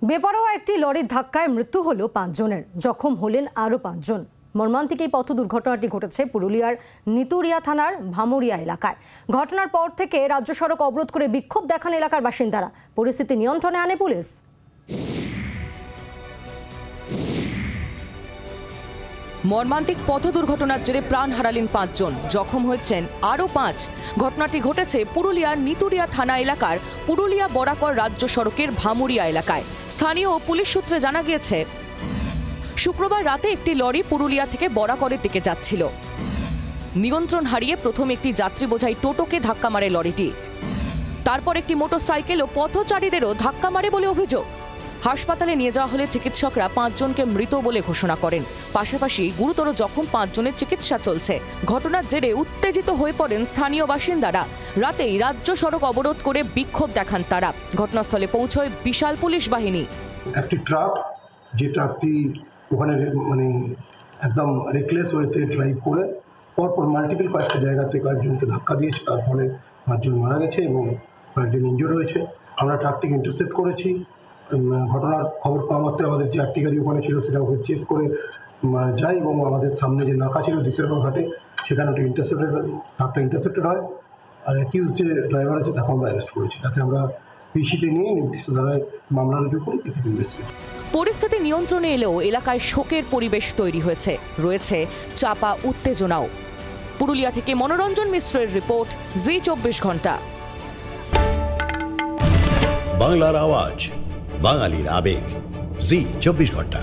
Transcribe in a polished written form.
বেপরোয়া একটি লরির ধাক্কায় মৃত্যু হলো 5 জনের, জখম হলেন আরও 5 জন। মর্মান্তিক এই পথ দুর্ঘটনাটি ঘটেছে পুরুলিয়ার নিতুড়িয়া থানার ভামুরিয়া এলাকায়। ঘটনার পর থেকে রাজ্য সড়ক অবরোধ করে বিক্ষোভ দেখান এলাকার বাসিন্দারা। পরিস্থিতি নিয়ন্ত্রণে আনে পুলিশ। মর্মান্তিক পথ দুর্ঘটনার জেরে প্রাণ হারালেন 5 জন, জখম হয়েছেন আরও 5। ঘটনাটি ঘটেছে পুরুলিয়ার নিতুড়িয়া থানা এলাকার পুরুলিয়া বরাকর রাজ্য সড়কের ভামুরিয়া এলাকায়। স্থানীয় পুলিশ সূত্রে জানা গিয়েছে, শুক্রবার রাতে একটি লরি পুরুলিয়া থেকে বরাকরের দিকে যাচ্ছিল। নিয়ন্ত্রণ হারিয়ে প্রথম একটি যাত্রী বোঝাই টোটোকে ধাক্কা মারে লরিটি। তারপর একটি মোটরসাইকেল ও পথচারীদেরও ধাক্কা মারে বলে অভিযোগ। হাসপাতালে নিয়ে যাওয়া হলে চিকিৎসকরা 5 জনকে মৃত বলে ঘোষণা করেন। পাশাপাশি গুরুতর জখম 5 জনের চিকিৎসা চলছে। ঘটনার জেরে উত্তেজিত হয়ে পড়েন স্থানীয় বাসিন্দারা। রাতেই রাজ্য সড়ক অবরোধ করে বিক্ষোভ দেখান তারা। ঘটনাস্থলে পৌঁছয় বিশাল পুলিশ বাহিনী। একটি ট্রাক, যে ট্রাকটি ওখানে একদম রেকলেস ওয়েতে ড্রাইভ করে পরপর মাল্টিপল কয়েকটা জায়গাতে কয়েকজনকে ধাক্কা দিয়েছে। তার ফলে 5 জন মারা গেছে এবং কয়েকজন ইনজোর্ড হয়েছে। আমরা ট্রাকটিকে ইন্টারসেপ্ট করেছি। ঘটনার খবর পাওয়া মাত্র আমাদের যে একটি গাড়ি ওখানে ছিল সেটা ওকে চেস করে যাই এবং আমাদের সামনে যে নাকা ছিল দিশেরগড় ঘাটে, সেখানে একটা ট্রাকটা ইন্টারসেপ্টেড হয়। আর অ্যাকিউজ যে ড্রাইভার আছে তাকে আমরা অ্যারেস্ট করেছি। তাকে আমরা পিসিতে নিয়ে নির্দিষ্ট ধারায় মামলা রুজু করে কেসে ইনভেস্টিগেশন। পরিস্থিতি নিয়ন্ত্রণে এলেও এলাকায় শোকের পরিবেশ তৈরি রয়েছে চাপা উত্তেজনাও। পুরুলিয়া থেকে মনোরঞ্জন মিশ্রের রিপোর্ট, জি 24 ঘন্টা। বাংলার আওয়াজ, বাঙালির আবেগ, জি 24 ঘন্টা।